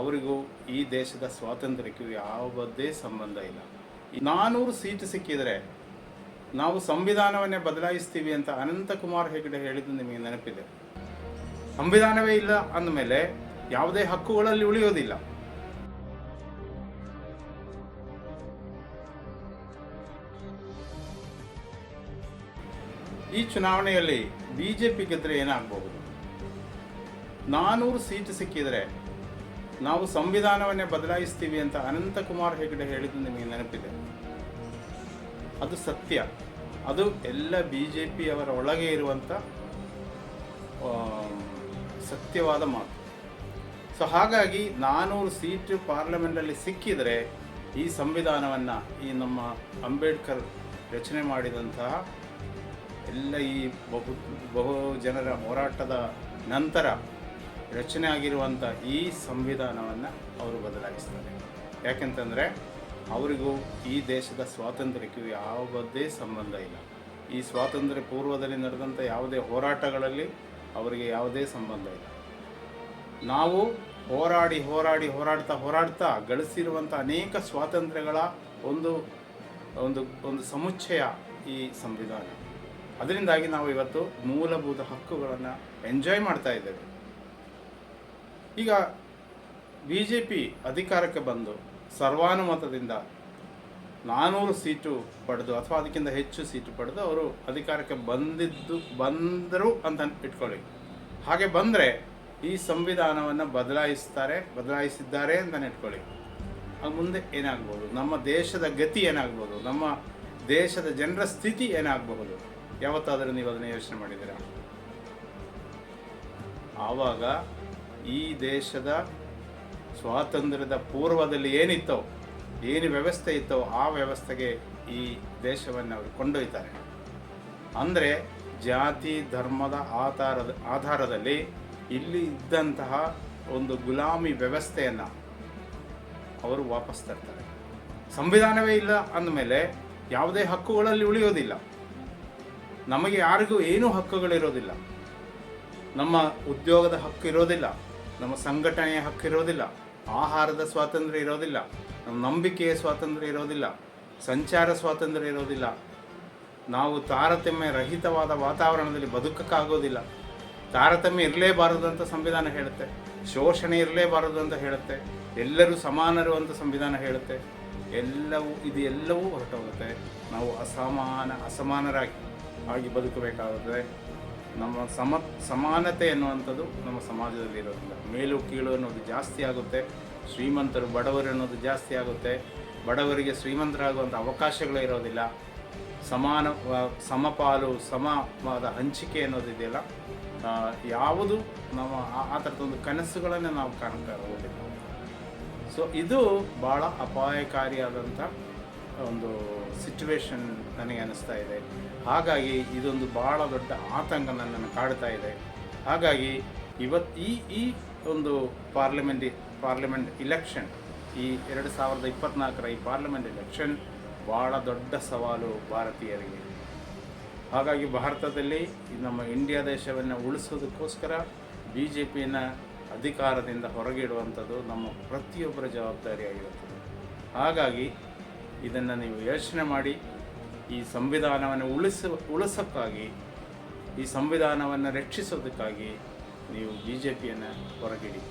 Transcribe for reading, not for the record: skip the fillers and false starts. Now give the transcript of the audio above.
ಅವರಿಗೂ ಈ ದೇಶದ ಸ್ವಾತಂತ್ರ್ಯಕ್ಕೂ ಯಾವುದೇ ಸಂಬಂಧ ಇಲ್ಲ. 400 ಸೀಟು ಸಿಕ್ಕಿದರೆ ನಾವು ಸಂವಿಧಾನವನ್ನೇ ಬದಲಾಯಿಸ್ತೀವಿ ಅಂತ ಅನಂತಕುಮಾರ್ ಹೆಗಡೆ ಹೇಳಿದ್ದು ನಿಮಗೆ ನೆನಪಿದೆ. ಸಂವಿಧಾನವೇ ಇಲ್ಲ ಅಂದಮೇಲೆ ಯಾವುದೇ ಹಕ್ಕುಗಳಲ್ಲಿ ಉಳಿಯೋದಿಲ್ಲ. ಈ ಚುನಾವಣೆಯಲ್ಲಿ ಬಿಜೆಪಿ ಗೆದ್ದರೆ ಏನಾಗಬಹುದು? 400 ಸೀಟು ಸಿಕ್ಕಿದರೆ ನಾವು ಸಂವಿಧಾನವನ್ನೇ ಬದಲಾಯಿಸ್ತೀವಿ ಅಂತ ಅನಂತಕುಮಾರ್ ಹೆಗಡೆ ಹೇಳಿದ್ದು ನಿಮಗೆ ನೆನಪಿದೆ. ಅದು ಸತ್ಯ. ಅದು ಎಲ್ಲ BJP ಅವರ ಒಳಗೆ ಇರುವಂಥ ಸತ್ಯವಾದ ಮಾತು. ಸೊ ಹಾಗಾಗಿ 400 ಸೀಟು ಪಾರ್ಲಿಮೆಂಟಲ್ಲಿ ಸಿಕ್ಕಿದರೆ ಈ ಸಂವಿಧಾನವನ್ನು, ಈ ನಮ್ಮ ಅಂಬೇಡ್ಕರ್ ರಚನೆ ಮಾಡಿದಂತಹ ಎಲ್ಲ ಈ ಬಹು ಜನರ ಹೋರಾಟದ ನಂತರ ರಚನೆ ಆಗಿರುವಂಥ ಈ ಸಂವಿಧಾನವನ್ನು ಅವರು ಬದಲಾಯಿಸ್ತಾರೆ. ಯಾಕೆಂತಂದರೆ ಅವರಿಗೂ ಈ ದೇಶದ ಸ್ವಾತಂತ್ರ್ಯಕ್ಕೂ ಯಾವುದೇ ಸಂಬಂಧ ಇಲ್ಲ. ಈ ಸ್ವಾತಂತ್ರ್ಯ ಪೂರ್ವದಲ್ಲಿ ನಡೆದಂಥ ಯಾವುದೇ ಹೋರಾಟಗಳಲ್ಲಿ ಅವರಿಗೆ ಯಾವುದೇ ಸಂಬಂಧ ಇಲ್ಲ. ನಾವು ಹೋರಾಡ್ತಾ ಗಳಿಸಿರುವಂಥ ಅನೇಕ ಸ್ವಾತಂತ್ರ್ಯಗಳ ಒಂದು ಸಮುಚ್ಚಯ ಈ ಸಂವಿಧಾನ. ಅದರಿಂದಾಗಿ ನಾವು ಇವತ್ತು ಮೂಲಭೂತ ಹಕ್ಕುಗಳನ್ನು ಎಂಜಾಯ್ ಮಾಡ್ತಾ ಇದ್ದೇವೆ. ಈಗ BJP ಅಧಿಕಾರಕ್ಕೆ ಬಂದು ಸರ್ವಾನುಮತದಿಂದ 400 ಸೀಟು ಪಡೆದು ಅಥವಾ ಅದಕ್ಕಿಂತ ಹೆಚ್ಚು ಸೀಟು ಪಡೆದು ಅವರು ಅಧಿಕಾರಕ್ಕೆ ಬಂದರು ಅಂತ ಇಟ್ಕೊಳ್ಳಿ. ಹಾಗೆ ಬಂದರೆ ಈ ಸಂವಿಧಾನವನ್ನು ಬದಲಾಯಿಸಿದ್ದಾರೆ ಅಂತ ಇಟ್ಕೊಳ್ಳಿ. ಅದು ಮುಂದೆ ಏನಾಗ್ಬೋದು? ನಮ್ಮ ದೇಶದ ಗತಿ ಏನಾಗ್ಬೋದು? ನಮ್ಮ ದೇಶದ ಜನರ ಸ್ಥಿತಿ ಏನಾಗಬಹುದು? ಯಾವತ್ತಾದರೂ ನೀವು ಅದನ್ನು ಯೋಚನೆ ಮಾಡಿದ್ದೀರಾ? ಆವಾಗ ಈ ದೇಶದ ಸ್ವಾತಂತ್ರ್ಯದ ಪೂರ್ವದಲ್ಲಿ ಏನು ವ್ಯವಸ್ಥೆ ಇತ್ತೋ ಆ ವ್ಯವಸ್ಥೆಗೆ ಈ ದೇಶವನ್ನು ಅವರು ಕೊಂಡೊಯ್ತಾರೆ. ಅಂದರೆ ಜಾತಿ ಧರ್ಮದ ಆಧಾರದಲ್ಲಿ ಇಲ್ಲಿ ಇದ್ದಂತಹ ಒಂದು ಗುಲಾಮಿ ವ್ಯವಸ್ಥೆಯನ್ನು ಅವರು ವಾಪಸ್ ತರ್ತಾರೆ. ಸಂವಿಧಾನವೇ ಇಲ್ಲ ಅಂದಮೇಲೆ ಯಾವುದೇ ಹಕ್ಕುಗಳಲ್ಲಿ ಉಳಿಯೋದಿಲ್ಲ. ನಮಗೆ ಯಾರಿಗೂ ಏನೂ ಹಕ್ಕುಗಳಿರೋದಿಲ್ಲ. ನಮ್ಮ ಉದ್ಯೋಗದ ಹಕ್ಕು ಇರೋದಿಲ್ಲ, ನಮ್ಮ ಸಂಘಟನೆಯ ಹಕ್ಕು ಇರೋದಿಲ್ಲ, ಆಹಾರದ ಸ್ವಾತಂತ್ರ್ಯ ಇರೋದಿಲ್ಲ, ನಮ್ಮ ನಂಬಿಕೆಯ ಸ್ವಾತಂತ್ರ್ಯ ಇರೋದಿಲ್ಲ, ಸಂಚಾರ ಸ್ವಾತಂತ್ರ್ಯ ಇರೋದಿಲ್ಲ. ನಾವು ತಾರತಮ್ಯ ರಹಿತವಾದ ವಾತಾವರಣದಲ್ಲಿ ಬದುಕಕ್ಕಾಗೋದಿಲ್ಲ. ತಾರತಮ್ಯ ಇರಲೇಬಾರದು ಅಂತ ಸಂವಿಧಾನ ಹೇಳುತ್ತೆ. ಶೋಷಣೆ ಇರಲೇಬಾರದು ಅಂತ ಹೇಳುತ್ತೆ. ಎಲ್ಲರೂ ಸಮಾನರು ಅಂತ ಸಂವಿಧಾನ ಹೇಳುತ್ತೆ. ಎಲ್ಲವೂ ಹೊರಟೋಗುತ್ತೆ. ನಾವು ಅಸಮಾನರಾಗಿ ಬದುಕಬೇಕಾಗುತ್ತದೆ. ನಮ್ಮ ಸಮಾನತೆ ಎನ್ನುವಂಥದ್ದು ನಮ್ಮ ಸಮಾಜದಲ್ಲಿ ಇರೋದಿಲ್ಲ. ಮೇಲು ಕೀಳು ಅನ್ನೋದು ಜಾಸ್ತಿ ಆಗುತ್ತೆ. ಶ್ರೀಮಂತರು ಬಡವರು ಅನ್ನೋದು ಜಾಸ್ತಿ ಆಗುತ್ತೆ. ಬಡವರಿಗೆ ಶ್ರೀಮಂತರಾಗುವಂಥ ಅವಕಾಶಗಳೇ ಇರೋದಿಲ್ಲ. ಸಮಪಾಲು ಸಮವಾದ ಹಂಚಿಕೆ ಅನ್ನೋದಿದೆಯಲ್ಲ, ಯಾವುದು ನಾವು ಆ ಥರದೊಂದು ಕನಸುಗಳನ್ನು ನಾವು ಕಾಣಕ್ಕಾಗೋದಿಲ್ಲ. ಸೊ ಇದು ಭಾಳ ಅಪಾಯಕಾರಿಯಾದಂಥ ಒಂದು ಸಿಚುವೇಶನ್ ನನಗೆ ಅನ್ನಿಸ್ತಾ ಇದೆ. ಹಾಗಾಗಿ ಇದೊಂದು ಭಾಳ ದೊಡ್ಡ ಆತಂಕ ನನ್ನನ್ನು ಕಾಡ್ತಾ ಇದೆ. ಹಾಗಾಗಿ ಇವತ್ತು ಈ ಒಂದು ಪಾರ್ಲಿಮೆಂಟ್ ಇಲೆಕ್ಷನ್, ಈ 2024ರ ಈ ಪಾರ್ಲಿಮೆಂಟ್ ಇಲೆಕ್ಷನ್ ಭಾಳ ದೊಡ್ಡ ಸವಾಲು ಭಾರತೀಯರಿಗೆ. ಹಾಗಾಗಿ ಭಾರತದಲ್ಲಿ ನಮ್ಮ ಇಂಡಿಯಾ ದೇಶವನ್ನು ಉಳಿಸೋದಕ್ಕೋಸ್ಕರ BJPಯನ್ನು ಅಧಿಕಾರದಿಂದ ಹೊರಗಿಡುವಂಥದ್ದು ನಮ್ಮ ಪ್ರತಿಯೊಬ್ಬರ ಜವಾಬ್ದಾರಿಯಾಗಿರುತ್ತದೆ. ಹಾಗಾಗಿ ಇದನ್ನು ನೀವು ಯೋಚನೆ ಮಾಡಿ, ಈ ಸಂವಿಧಾನವನ್ನು ಉಳಿಸೋಕ್ಕಾಗಿ, ಈ ಸಂವಿಧಾನವನ್ನು ರಕ್ಷಿಸೋದಕ್ಕಾಗಿ ನೀವು BJPಯನ್ನು ಹೊರಗಿಡಿ.